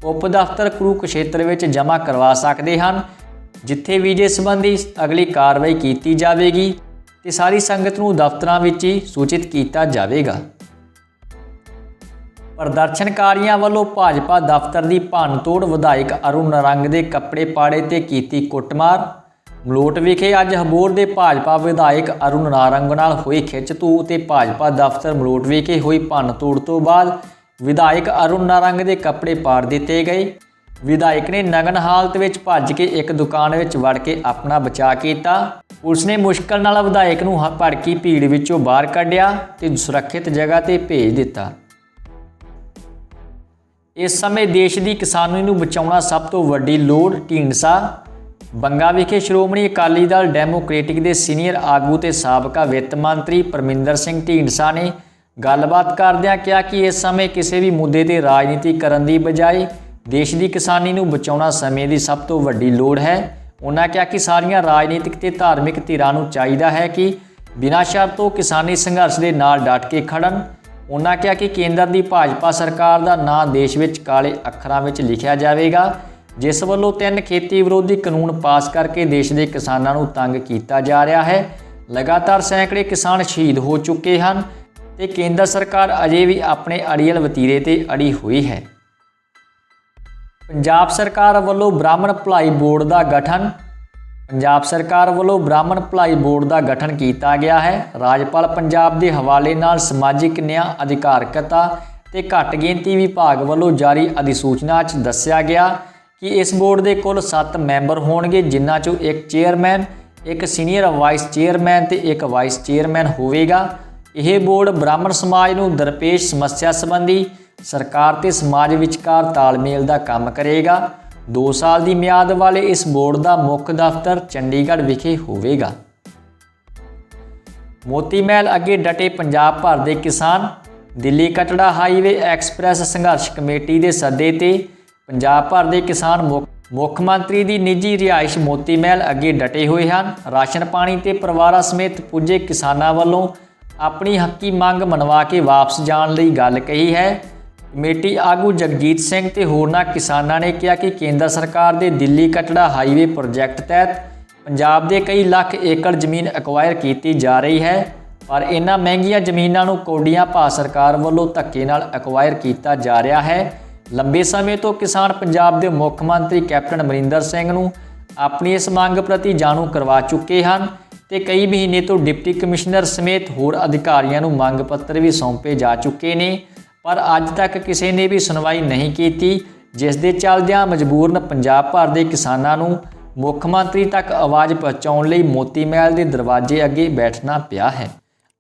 ਉਪ ਦਫ਼ਤਰ ਕੁਰੂਕਸ਼ੇਤਰ ਵਿੱਚ ਜਮ੍ਹਾਂ ਕਰਵਾ ਸਕਦੇ ਹਨ, ਜਿੱਥੇ ਵੀਜ਼ੇ ਸੰਬੰਧੀ ਅਗਲੀ ਕਾਰਵਾਈ ਕੀਤੀ ਜਾਵੇਗੀ ਤੇ ਸਾਰੀ ਸੰਗਤ ਨੂੰ ਦਫ਼ਤਰਾਂ ਵਿੱਚ ਹੀ ਸੂਚਿਤ ਕੀਤਾ ਜਾਵੇਗਾ। ਪ੍ਰਦਰਸ਼ਨਕਾਰੀਆਂ ਵੱਲੋਂ ਭਾਜਪਾ ਦਫ਼ਤਰ ਦੀ ਭੰਨਤੋੜ, ਵਿਧਾਇਕ ਅਰੁਣ ਨਾਰੰਗ ਦੇ ਕੱਪੜੇ ਪਾੜੇ ਤੇ ਕੀਤੀ ਕੁੱਟਮਾਰ। ਮਲੋਟ ਵਿਖੇ ਅੱਜ ਹਬੋਰ ਦੇ ਭਾਜਪਾ ਵਿਧਾਇਕ ਅਰੁਣ ਨਾਰੰਗ ਨਾਲ ਹੋਈ ਖਿੱਚ-ਧੂਹ ਤੇ ਭਾਜਪਾ ਦਫ਼ਤਰ ਮਲੋਟ ਵਿਖੇ ਹੋਈ ਭੰਨਤੋੜ ਤੋਂ ਬਾਅਦ ਵਿਧਾਇਕ ਅਰੁਣ ਨਾਰੰਗ ਦੇ ਕੱਪੜੇ ਪਾੜ ਦਿੱਤੇ ਗਏ। ਵਿਧਾਇਕ ਨੇ ਨਗਨ ਹਾਲਤ ਵਿੱਚ ਭੱਜ ਕੇ ਇੱਕ ਦੁਕਾਨ ਵਿੱਚ ਵੜ ਕੇ ਆਪਣਾ ਬਚਾਅ ਕੀਤਾ। ਪੁਲਿਸ ਨੇ ਮੁਸ਼ਕਲ ਨਾਲ ਵਿਧਾਇਕ ਨੂੰ ਭੜਕੀ ਭੀੜ ਵਿੱਚੋਂ ਬਾਹਰ ਕੱਢਿਆ ਤੇ ਸੁਰੱਖਿਅਤ ਜਗ੍ਹਾ ਤੇ ਭੇਜ ਦਿੱਤਾ। ਇਸ ਸਮੇਂ ਦੇਸ਼ ਦੀ ਕਿਸਾਨੀ ਨੂੰ ਬਚਾਉਣਾ ਸਭ ਤੋਂ ਵੱਡੀ ਲੋੜ। ਢੀਂਡਸਾ ਬੰਗਾ ਵਿਖੇ ਸ਼੍ਰੋਮਣੀ ਅਕਾਲੀ ਦਲ ਡੈਮੋਕ੍ਰੈਟਿਕ ਦੇ ਸੀਨੀਅਰ ਆਗੂ ਤੇ ਸਾਬਕਾ ਵਿੱਤ ਮੰਤਰੀ ਪਰਮਿੰਦਰ ਸਿੰਘ ਢੀਂਡਸਾ ਨੇ ਗੱਲਬਾਤ ਕਰਦਿਆਂ ਕਿਹਾ ਕਿ ਇਸ ਸਮੇਂ ਕਿਸੇ ਵੀ ਮੁੱਦੇ ਤੇ ਰਾਜਨੀਤੀ ਕਰਨ ਦੀ ਬਜਾਏ ਦੇਸ਼ ਦੀ ਕਿਸਾਨੀ ਨੂੰ ਬਚਾਉਣਾ ਸਮੇਂ ਦੀ ਸਭ ਤੋਂ ਵੱਡੀ ਲੋੜ ਹੈ। ਉਹਨਾਂ ਕਿਹਾ ਕਿ ਸਾਰੀਆਂ ਰਾਜਨੀਤਿਕ ਤੇ ਧਾਰਮਿਕ ਧਿਰਾਂ ਨੂੰ ਚਾਹੀਦਾ ਹੈ ਕਿ ਬਿਨਾਂ ਸ਼ਰਤ ਤੋਂ ਕਿਸਾਨੀ ਸੰਘਰਸ਼ ਦੇ ਨਾਲ ਡਟ ਕੇ ਖੜਨ। ਉਹਨਾਂ ਕਿਹਾ ਕਿ ਕੇਂਦਰ ਦੀ ਭਾਜਪਾ ਸਰਕਾਰ ਦਾ ਨਾਂ ਦੇਸ਼ ਵਿੱਚ ਕਾਲੇ ਅੱਖਰਾਂ ਵਿੱਚ ਲਿਖਿਆ ਜਾਵੇਗਾ, ਜਿਸ ਵੱਲੋਂ 3 ਖੇਤੀ ਵਿਰੋਧੀ ਕਾਨੂੰਨ ਪਾਸ ਕਰਕੇ ਦੇਸ਼ ਦੇ ਕਿਸਾਨਾਂ ਨੂੰ ਤੰਗ ਕੀਤਾ ਜਾ ਰਿਹਾ ਹੈ। ਲਗਾਤਾਰ ਸੈਂਕੜੇ ਕਿਸਾਨ ਸ਼ਹੀਦ ਹੋ ਚੁੱਕੇ ਹਨ ਤੇ ਕੇਂਦਰ ਸਰਕਾਰ ਅਜੇ ਵੀ ਆਪਣੇ ਅੜੀਅਲ ਵਤੀਰੇ ਤੇ ਅੜੀ ਹੋਈ ਹੈ। ਪੰਜਾਬ ਸਰਕਾਰ ਵੱਲੋਂ ਬ੍ਰਾਹਮਣ ਭਲਾਈ ਬੋਰਡ ਦਾ ਗਠਨ। ਪੰਜਾਬ ਸਰਕਾਰ ਵੱਲੋਂ ਬ੍ਰਾਹਮਣ ਭਲਾਈ ਬੋਰਡ ਦਾ ਗਠਨ ਕੀਤਾ ਗਿਆ ਹੈ। ਰਾਜਪਾਲ ਪੰਜਾਬ ਦੇ ਹਵਾਲੇ ਨਾਲ ਸਮਾਜਿਕ ਨਿਆਂ, ਅਧਿਕਾਰਕਤਾ ਤੇ ਘੱਟ ਗਿਣਤੀ ਵਿਭਾਗ ਵੱਲੋਂ ਜਾਰੀ ਅਧਿਸੂਚਨਾ 'ਚ ਦੱਸਿਆ ਗਿਆ ਕਿ ਇਸ ਬੋਰਡ ਦੇ ਕੁੱਲ 7 ਮੈਂਬਰ ਹੋਣਗੇ, ਜਿਨ੍ਹਾਂ 'ਚੋਂ ਇੱਕ ਚੇਅਰਮੈਨ, ਇੱਕ ਸੀਨੀਅਰ ਵਾਈਸ ਚੇਅਰਮੈਨ ਤੇ ਇੱਕ ਵਾਈਸ ਚੇਅਰਮੈਨ ਹੋਵੇਗਾ। ਇਹ ਬੋਰਡ ਬ੍ਰਾਹਮਣ ਸਮਾਜ ਨੂੰ ਦਰਪੇਸ਼ ਸਮੱਸਿਆ ਸੰਬੰਧੀ ਸਰਕਾਰ ਤੇ ਸਮਾਜ ਵਿਚਕਾਰ ਤਾਲਮੇਲ ਦਾ ਕੰਮ ਕਰੇਗਾ। 2 ਸਾਲ ਦੀ ਮਿਆਦ ਵਾਲੇ ਇਸ ਬੋਰਡ ਦਾ ਮੁੱਖ ਦਫ਼ਤਰ ਚੰਡੀਗੜ੍ਹ ਵਿਖੇ ਹੋਵੇਗਾ। ਮੋਤੀ ਮਹਿਲ ਅੱਗੇ ਡਟੇ ਪੰਜਾਬ ਭਰ ਦੇ ਕਿਸਾਨ। ਦਿੱਲੀ ਕਟੜਾ ਹਾਈਵੇ ਐਕਸਪ੍ਰੈਸ ਸੰਘਰਸ਼ ਕਮੇਟੀ ਦੇ ਸੱਦੇ ਤੇ ਪੰਜਾਬ ਭਰ ਦੇ ਕਿਸਾਨ ਮੁੱਖ ਮੰਤਰੀ ਦੀ ਨਿੱਜੀ ਰਿਹਾਇਸ਼ ਮੋਤੀ ਮਹਿਲ ਅੱਗੇ ਡਟੇ ਹੋਏ ਹਨ। ਰਾਸ਼ਨ ਪਾਣੀ ਤੇ ਪਰਿਵਾਰਾਂ ਸਮੇਤ ਪੁੱਜੇ ਕਿਸਾਨਾਂ ਵੱਲੋਂ ਆਪਣੀ ਹੱਕੀ ਮੰਗ ਮਨਵਾ ਕੇ ਵਾਪਸ ਜਾਣ ਲਈ ਗੱਲ ਕਹੀ ਹੈ। ਕਮੇਟੀ ਆਗੂ ਜਗਜੀਤ ਸਿੰਘ ਤੇ ਹੋਰਨਾਂ ਕਿਸਾਨਾਂ ਨੇ ਕਿਹਾ ਕਿ ਕੇਂਦਰ ਸਰਕਾਰ ਦੇ ਦਿੱਲੀ ਕਟੜਾ ਹਾਈਵੇ ਪ੍ਰੋਜੈਕਟ ਤਹਿਤ ਪੰਜਾਬ ਦੇ ਕਈ ਲੱਖ ਏਕੜ ਜ਼ਮੀਨ ਐਕਵਾਇਰ ਕੀਤੀ ਜਾ ਰਹੀ ਹੈ, ਪਰ ਇਹਨਾਂ ਮਹਿੰਗੀਆਂ ਜ਼ਮੀਨਾਂ ਨੂੰ ਕੌਡੀਆਂ ਭਾਅ ਸਰਕਾਰ ਵੱਲੋਂ ਧੱਕੇ ਨਾਲ ਐਕਵਾਇਰ ਕੀਤਾ ਜਾ ਰਿਹਾ ਹੈ। ਲੰਬੇ ਸਮੇਂ ਤੋਂ ਕਿਸਾਨ ਪੰਜਾਬ ਦੇ ਮੁੱਖ ਮੰਤਰੀ ਕੈਪਟਨ ਅਮਰਿੰਦਰ ਸਿੰਘ ਨੂੰ ਆਪਣੀ ਇਸ ਮੰਗ ਪ੍ਰਤੀ ਜਾਣੂ ਕਰਵਾ ਚੁੱਕੇ ਹਨ ਤੇ ਕਈ ਮਹੀਨੇ ਤੋਂ ਡਿਪਟੀ ਕਮਿਸ਼ਨਰ ਸਮੇਤ ਹੋਰ ਅਧਿਕਾਰੀਆਂ ਨੂੰ ਮੰਗ ਪੱਤਰ ਵੀ ਸੌਂਪੇ ਜਾ ਚੁੱਕੇ ਨੇ, ਪਰ ਅੱਜ ਤੱਕ ਕਿਸੇ ਨੇ ਵੀ ਸੁਣਵਾਈ ਨਹੀਂ ਕੀਤੀ, ਜਿਸ ਦੇ ਚੱਲਦਿਆਂ ਮਜਬੂਰਨ ਪੰਜਾਬ ਭਰ ਦੇ ਕਿਸਾਨਾਂ ਨੂੰ ਮੁੱਖ ਮੰਤਰੀ ਤੱਕ ਆਵਾਜ਼ ਪਹੁੰਚਾਉਣ ਲਈ ਮੋਤੀ ਮਹਿਲ ਦੇ ਦਰਵਾਜ਼ੇ ਅੱਗੇ ਬੈਠਣਾ ਪਿਆ ਹੈ।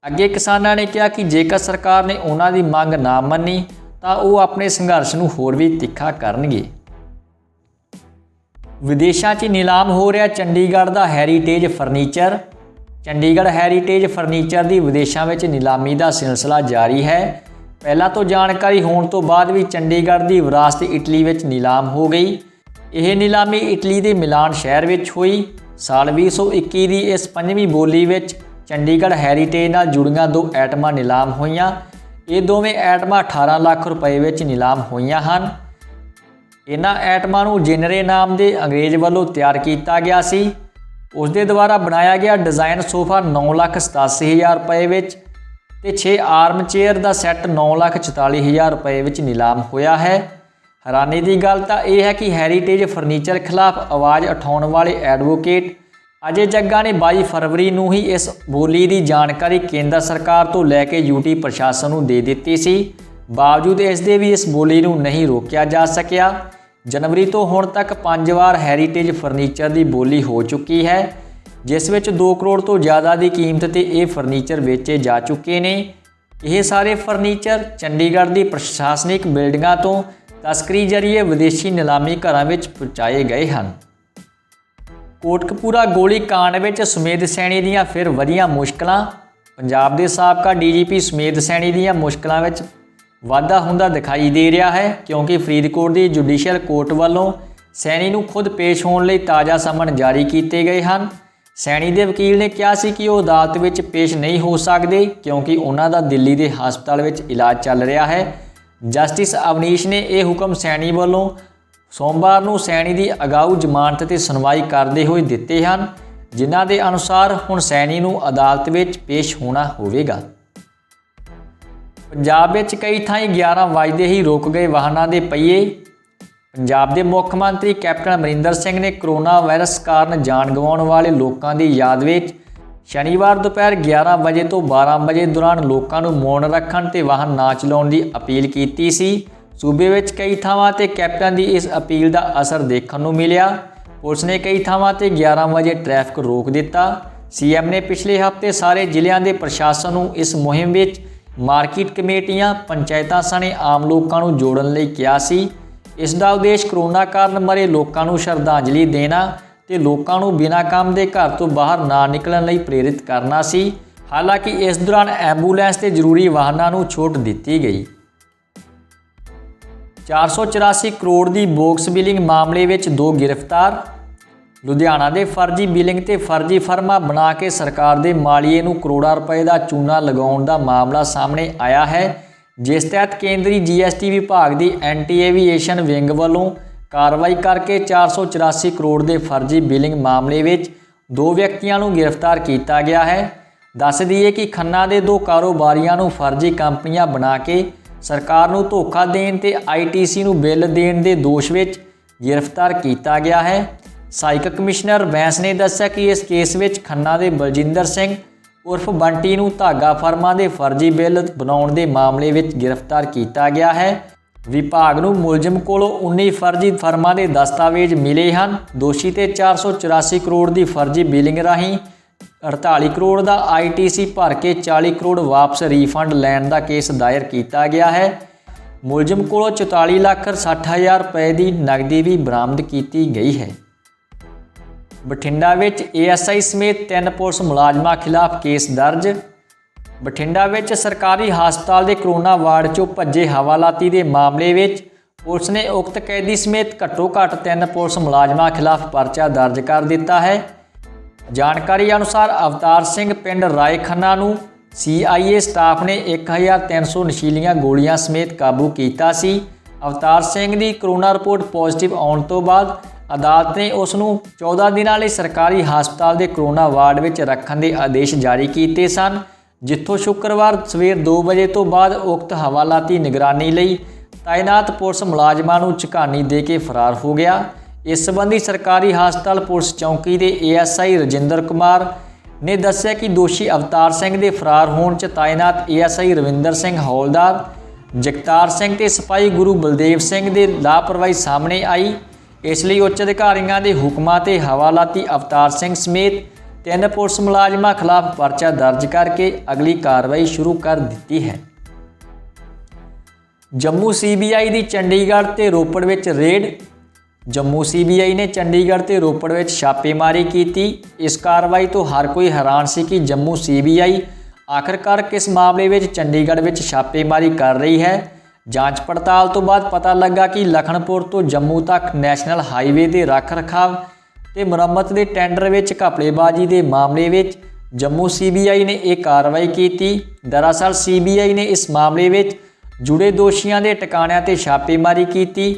ਅੱਗੇ ਕਿਸਾਨਾਂ ਨੇ ਕਿਹਾ ਕਿ ਜੇਕਰ ਸਰਕਾਰ ਨੇ ਉਹਨਾਂ ਦੀ ਮੰਗ ਨਾ ਮੰਨੀ ਤਾਂ ਉਹ ਆਪਣੇ ਸੰਘਰਸ਼ ਨੂੰ ਹੋਰ ਵੀ ਤਿੱਖਾ ਕਰਨਗੇ। ਵਿਦੇਸ਼ਾਂ 'ਚ ਨਿਲਾਮ ਹੋ ਰਿਹਾ ਚੰਡੀਗੜ੍ਹ ਦਾ heritage furniture. Chandigarh heritage furniture ਦੀ ਵਿਦੇਸ਼ਾਂ ਵਿੱਚ ਨਿਲਾਮੀ ਦਾ ਸਿਲਸਿਲਾ ਜਾਰੀ ਹੈ। ਪਹਿਲਾਂ ਤੋਂ ਜਾਣਕਾਰੀ ਹੋਣ ਤੋਂ ਬਾਅਦ ਵੀ ਚੰਡੀਗੜ੍ਹ ਦੀ ਵਿਰਾਸਤ ਇਟਲੀ ਵਿੱਚ ਨਿਲਾਮ ਹੋ ਗਈ। ਇਹ ਨਿਲਾਮੀ ਇਟਲੀ ਦੇ ਮਿਲਾਨ ਸ਼ਹਿਰ ਵਿੱਚ ਹੋਈ। ਸਾਲ 2021 ਦੀ ਇਸ 5ਵੀਂ ਬੋਲੀ ਵਿੱਚ ਚੰਡੀਗੜ੍ਹ ਹੈਰੀਟੇਜ ਨਾਲ ਜੁੜੀਆਂ 2 ਐਟਮਾਂ ਨਿਲਾਮ ਹੋਈਆਂ। ਇਹ ਦੋਵੇਂ ਐਟਮਾਂ 18 ਲੱਖ ਰੁਪਏ ਵਿੱਚ ਨਿਲਾਮ ਹੋਈਆਂ ਹਨ। इन्हां ਐਟਮਾਂ ਨੂੰ ਜਿਨਰੇ ਨਾਮ ਦੇ ਅੰਗਰੇਜ਼ ਵੱਲੋਂ ਤਿਆਰ ਕੀਤਾ ਗਿਆ ਸੀ। ਉਸ ਦੇ ਦੁਆਰਾ ਬਣਾਇਆ ਗਿਆ ਡਿਜ਼ਾਈਨ ਸੋਫਾ 9,87,000 ਰੁਪਏ ਵਿੱਚ ਤੇ 6 ਆਰਮ ਚੇਅਰ ਦਾ ਸੈੱਟ 9,44,000 ਰੁਪਏ ਵਿੱਚ ਨਿਲਾਮ ਹੋਇਆ ਹੈ। ਹੈਰਾਨੀ ਦੀ ਗੱਲ ਤਾਂ ਇਹ ਹੈ ਕਿ ਹੈਰੀਟੇਜ ਫਰਨੀਚਰ ਖਿਲਾਫ ਆਵਾਜ਼ ਉਠਾਉਣ ਵਾਲੇ ਐਡਵੋਕੇਟ ਅਜੇ ਜੱਗਾ ਨੇ 22 ਫਰਵਰੀ ਨੂੰ ਹੀ ਇਸ ਬੋਲੀ ਦੀ ਜਾਣਕਾਰੀ ਕੇਂਦਰ ਸਰਕਾਰ ਤੋਂ ਲੈ ਕੇ यूटी ਪ੍ਰਸ਼ਾਸਨ ਨੂੰ ਦੇ ਦਿੱਤੀ ਸੀ। ਬਾਵਜੂਦ ਇਸ ਦੇ ਵੀ ਇਸ ਬੋਲੀ ਨੂੰ ਨਹੀਂ ਰੋਕਿਆ ਜਾ ਸਕਿਆ। जनवरी तो ਹੁਣ तक 5 ਵਾਰ हैरीटेज फर्नीचर की बोली हो चुकी है, जिस विच 2 करोड़ तो ज़्यादा की कीमत ते ये फर्नीचर बेचे जा चुके हैं। ये सारे फर्नीचर चंडीगढ़ की प्रशासनिक बिल्डिंगों तो तस्करी जरिए विदेशी नीलामी घरां विच पहुँचाए गए हैं। कोटकपूरा गोली कांड विच सुमेध सैनी दीयां फिर वधियां मुश्किलां। पंजाब के साबका DGP सुमेध सैनी दीयां मुश्किलां विच वाधा हुंदा दिखाई दे रहा है, क्योंकि फरीदकोट की जुडिशियल कोर्ट वालों सैनी नूं खुद पेश होने लई ताज़ा समन जारी किए गए हैं। सैनी के वकील ने कहा सी कि वो अदालत विच पेश नहीं हो सकते, क्योंकि उन्हां दा दिल्ली के हस्पताल विच इलाज चल रहा है। जस्टिस अवनीश ने यह हुक्म सैनी वालों सोमवार नूं सैनी की अगाऊ जमानत ते सुनवाई करते हुए दिते हैं, जिन्हां दे अनुसार हुण सैनी नूं अदालत विच पेश होना होवेगा। पंजाब विच कई थाई 11 वजदे ही रुक गए वाहनों के पहिए। पंजाब के मुख मंत्री कैप्टन अमरिंदर सिंह ने कोरोना वायरस कारण जान गवाउण वाले लोगों की याद विच शनिवार दोपहर 11 बजे तो 12 बजे दौरान लोगों को मौन रखण ते वाहन ना चलाउण की अपील की सी। सूबे विच कई थावां ते कैप्टन की इस अपील का असर देखण नूं मिलिया। पुलिस ने कई थावां ते 11 बजे ट्रैफिक रोक दिता। CM ने पिछले हफ्ते सारे जिलों के प्रशासन नूं इस मुहिम विच मार्केट कमेटियां पंचायतां सने आम लोगों को जोड़न लई कहा सी। इसका उद्देश्य कोरोना कारण मरे लोगों को श्रद्धांजलि देना ते लोगों को बिना काम के घर तो बाहर ना निकलण लई प्रेरित करना सी। हालांकि इस दौरान एंबूलेंस ते जरूरी वाहनों को छूट दी गई। 484 करोड़ की बोगस बिलिंग मामले विच 2 गिरफ्तार। लुधियाना के फर्जी बिलिंग ते फर्जी फर्मा बना के सरकार के मालीए नूं करोड़ों रुपए का चूना लगाउण दा मामला सामने आया है, जिस तहत केंद्रीय GST विभाग की एंटी एवीएशन विंग वालों कार्रवाई करके 484 करोड़ के फर्जी बिलिंग मामले विच 2 व्यक्तियों को गिरफ्तार किया गया है। दस दईए कि खन्ना के 2 कारोबारियों को फर्जी कंपनियां बना के सरकार नूं धोखा देण ते ITC नूं बिल देण दे दोष विच गिरफ्तार किया गया है। सहायक कमिश्नर बैंस ने दस्सिया कि इस केस विच खन्ना के बलजिंदर सिंह उर्फ बंटी नूं धागा फर्मां दे फर्जी बिल बनाउण दे मामले विच गिरफ्तार किया गया है। विभाग नूं मुलजिम कोलों 19 फर्जी फर्मां दे दस्तावेज मिले हैं। दोषी ते 484 करोड़ की फर्जी बिलिंग राहीं 48 करोड़ का ITC भर के 40 करोड़ वापस रीफंड लैण का केस दायर किया गया है। मुलजिम कोलों 44,60,000 रुपए की नकदी भी बरामद की गई है। बठिंडा विच ASI समेत 3 पुलिस मुलाजमां खिलाफ केस दर्ज। बठिंडा विच सरकारी हस्पताल के कोरोना वार्ड चों भज्जे हवालाती के मामले विच पुलिस ने उक्त कैदी समेत घट्टो घट्ट 3 पुलिस मुलाजमां खिलाफ परचा दर्ज कर दिता है। जानकारी अनुसार अवतार सिंह पिंड राय खन्ना नूं CIA स्टाफ ने 1300 नशीलियां गोलियां समेत काबू किया सी। अवतार सिंह की कोरोना रिपोर्ट पॉजिटिव आने तो बाद अदालत ने उसनूं 14 दिनों लई सरकारी हस्पताल के कोरोना वार्ड में रखने के आदेश जारी किए सन, जिथों शुक्रवार सवेर 2 बजे तो बाद उक्त हवालाती निगरानी लई तैनात पुलिस मुलाजमां नूं झकानी दे के फरार हो गया। इस संबंधी सरकारी हस्पताल पुलिस चौकी के ASI रजिंदर कुमार ने दस्सिया कि दोषी अवतार सिंह के फरार होने च तैनात ASI रविंदर सिंह हौलदार, जगतार सिंह ते सिपाही गुरु बलदेव सिंह की लापरवाही सामने आई। इसलिए उच्च अधिकारियों के हुक्मां ते हवालाती अवतार सिंह समेत 3 पुलिस मुलाजमां खिलाफ परचा दर्ज करके अगली कार्रवाई शुरू कर दी है। जम्मू CBI की चंडीगढ़ ते रोपड़ विच रेड। जम्मू CBI ने चंडीगढ़ ते रोपड़ विच छापेमारी की। इस कार्रवाई तो हर कोई हैरान सी कि जम्मू CBI आखिरकार किस मामले में चंडीगढ़ विच छापेमारी कर रही है। जांच पड़ताल तो बाद पता लगा कि लखनपुर तो जम्मू तक नैशनल हाईवे के रख रखाव ते मुरम्मत के टेंडर विच घपलेबाजी के मामले में जम्मू CBI ने एक कार्रवाई की। दरअसल CBI ने इस मामले में जुड़े दोषियों के ठिकाणों ते छापेमारी की।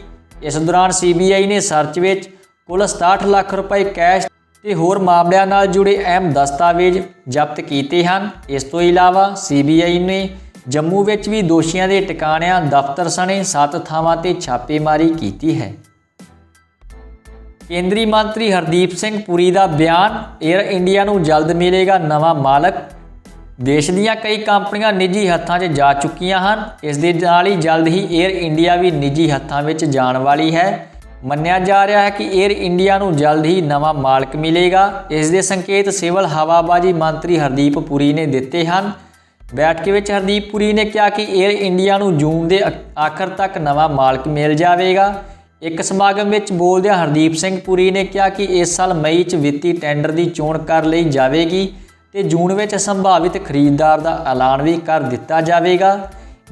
इस दौरान CBI ने सर्च विच कुल 67 लाख रुपए कैश ते होर मामलिਆਂ ਨਾਲ जुड़े अहम दस्तावेज जब्त कीते हैं। इस तो इलावा CBI ने जम्मू विच भी दोषियों के ठिकाणिਆਂ दफ्तर सने 7 ਥਾਵਾਂ ਤੇ छापेमारी की है। केंद्रीय मंत्री हरदीप सिंह पुरी का बयान, एयर इंडिया नूं जल्द मिलेगा नवा मालक। देश दीयां कई कंपनियां निजी हत्थां 'ਚ जा चुकियां हैं। इस दे नाल ही जल्द ही एयर इंडिया भी निजी हत्थां 'ਚ जाण वाली है। मन्निया जा रहा है कि एयर इंडिया नूं जल्द ही नवा मालक मिलेगा। इस दे संकेत सिविल हवाबाजी मंत्री हरदीप पुरी ने दिते हैं। बैठक विच हरदीप पुरी ने कहा कि एयर इंडिया नूं जून के आखिर तक नवा मालक मिल जाएगा। एक समागम में बोलदਿਆਂ हरदीप सिंह पुरी ने कहा कि इस साल मई च वित्ती टेंडर की चोण कर ली जाएगी तो जून में संभावित खरीददार का ऐलान भी कर दिता जाएगा।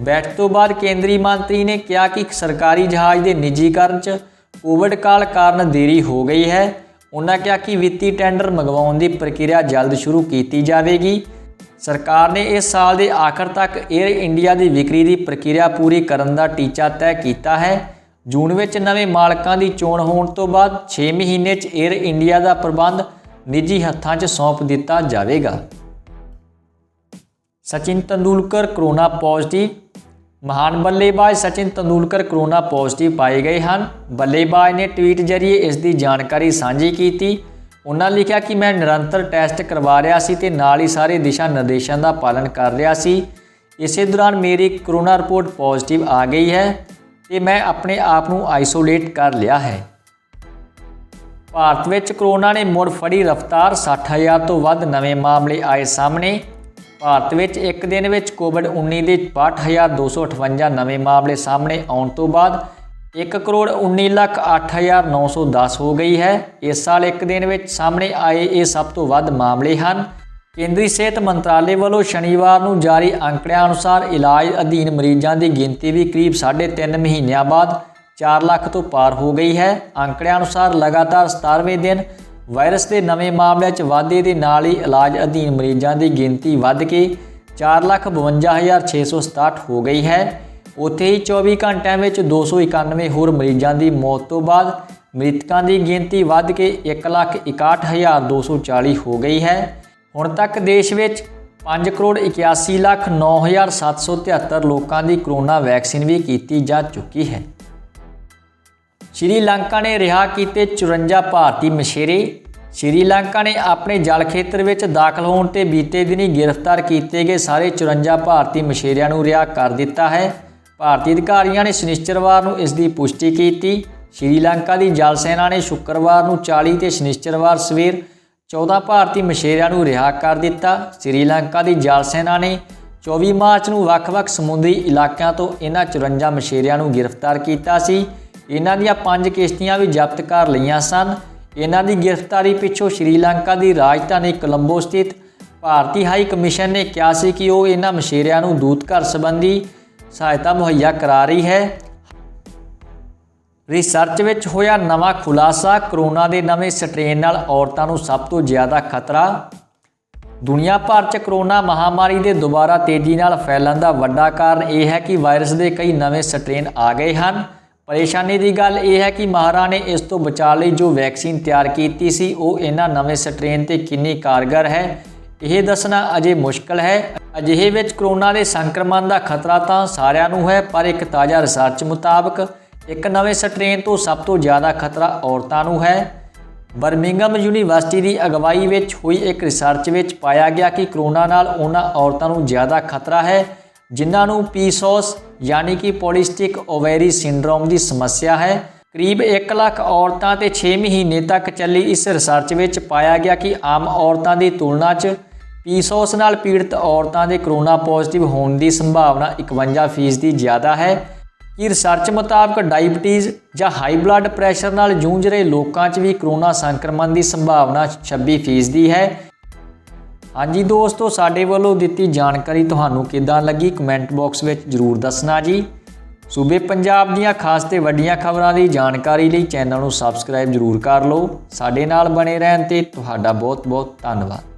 बैठक तो बाद केंद्रीय मंत्री ने कहा कि सरकारी जहाज़ के निजीकरण च कोविड काल कारण देरी हो गई है। उन्होंने कहा कि वित्ती टेंडर मंगवाउण की प्रक्रिया जल्द शुरू की जाएगी। सरकार ने इस साल के आखिर तक एयर इंडिया की विक्री की प्रक्रिया पूरी करने का टीचा तय किया है। जून में नवे मालकों की चोण होने तो बाद 6 महीने एयर इंडिया का प्रबंध निजी हत्थां 'ਚ सौंप दिता जाएगा। Sachin Tendulkar corona positive. महान बल्लेबाज सचिन तेंदुलकर कोरोना पॉजिटिव पाए गए हैं। बल्लेबाज ने ट्वीट जरिए इसकी जानकारी साझी की थी। उन्होंने लिखा कि मैं निरंतर टैसट करवा रहा सी ते नाल ही सारे दिशा निर्देशों का पालन कर रहा सी। इस दौरान मेरी कोरोना रिपोर्ट पॉजिटिव आ गई है तो मैं अपने आप को आइसोलेट कर लिया है। भारत में कोरोना ने मुड़ फड़ी रफ्तार। 60,000 तो वध नवे मामले आए सामने। भारत में एक दिन में कोविड-19 के 62,258 नवे मामले सामने आने तो बाद 1,19,08,910 हो गई है। इस साल एक दिन में सामने आए ये सब तो वध मामले हैं। केंद्रीय सेहत मंत्रालय वालों शनिवार को जारी अंकड़ियां अनुसार इलाज अधीन मरीजों की गिनती भी करीब 3.5 महीनों बाद 4 लाख तो पार हो गई है। आंकड़ियां अनुसार लगातार 17वें दिन वायरस के नवे मामलों च वाधे के नाल ही इलाज अधीन मरीजों की गिनती वध के 4,52,667 हो गई है। उत्थे ही 24 घंटिया में 291 होर मरीजों की मौत तो बाद मृतकों की गिनती वध के 1,61,240 हो गई है। हुण तक देश में 5,81,09,773 लोगों की कोरोना वैक्सीन भी की जा चुकी है। श्रीलंका ने रिहा किए 54 भारतीय मछेरे। श्रीलंका ने अपने जल खेत्र में दाखिल होने ते बीते दिनी गिरफ्तार किए गए सारे 54 भारतीय मछेरियां नूं रिहा कर दिता है। भारतीय अधिकारियों ने शनिचरवार को इसकी पुष्टि की। श्रीलंका की जल सेना ने शुक्रवार को 40 ते शनिचरवार सवेर 14 भारतीय मछेरियां नूं रिहा कर दिता। श्रीलंका की जल सेना ने 24 मार्च को ਵੱਖ-ਵੱਖ समुद्री इलाकों तो इन्हां 54 मछेरियां नूं गिरफ्तार किया सी। इन्हां दीयां 5 किश्तियां भी जब्त कर लईआं सन। इन्हां दी गिरफ्तारी पिछों श्रीलंका की राजधानी कोलंबो स्थित भारतीय हाई कमीशन ने कहा सी कि वो इन्हां मछेरियां नूं दूतघर संबंधी सहायता मुहैया करा रही है। रिसर्च विच होया नवा खुलासा, कोरोना के नवे स्ट्रेन नाल औरतां नूं सब तो ज़्यादा खतरा। दुनिया भर च कोरोना महामारी के दोबारा तेजी नाल फैलण का वड्डा कारण यह है कि वायरस के कई नवे स्ट्रेन आ गए हैं। परेशानी की गल यह है कि माहरां ने इस तो बचाव लई जो वैक्सीन तैयार की सी वो इन्हां नवे स्ट्रेन ते कितनी कारगर है यह दसना अजे मुश्किल है। अजिहे विच कोरोना के संक्रमण का खतरा तो सारिआं नूं है, पर एक ताज़ा रिसर्च मुताबक एक नवे स्ट्रेन तो सब तो ज़्यादा खतरा औरतां नूं है। बर्मिंघम यूनीवर्सिटी की अगवाई में हुई एक रिसर्च में पाया गया कि कोरोना नाल उन्हां औरतां नूं ज़्यादा खतरा है जिन्हां नूं PCOS यानी कि पॉलीसिस्टिक ओवैरी सिंड्रोम की समस्या है। करीब 1 लाख औरतां ते 6 महीने तक चली इस रिसर्च में पाया गया कि आम औरतां की तुलना च PCOS नाल पीड़ित औरतां दे कोरोना पॉजिटिव होने की संभावना 51% ज़्यादा है। कि रिसर्च मुताबक डायबिटीज़ या हाई ब्लड प्रैशर नाल जूझ रहे लोगों च भी कोरोना संक्रमण की संभावना 26% है। हाँ जी दोस्तों, साडे वालों दी जानकारी तुहानू किदां लगी कमेंट बॉक्स में जरूर दसना जी। सूबे पंजाब दीयां खास ते वड्डियां खबरां की जानकारी लई चैनल नू सबसक्राइब जरूर कर लो। साडे नाल बने रहण ते तुहाडा बहुत बहुत धन्नवाद।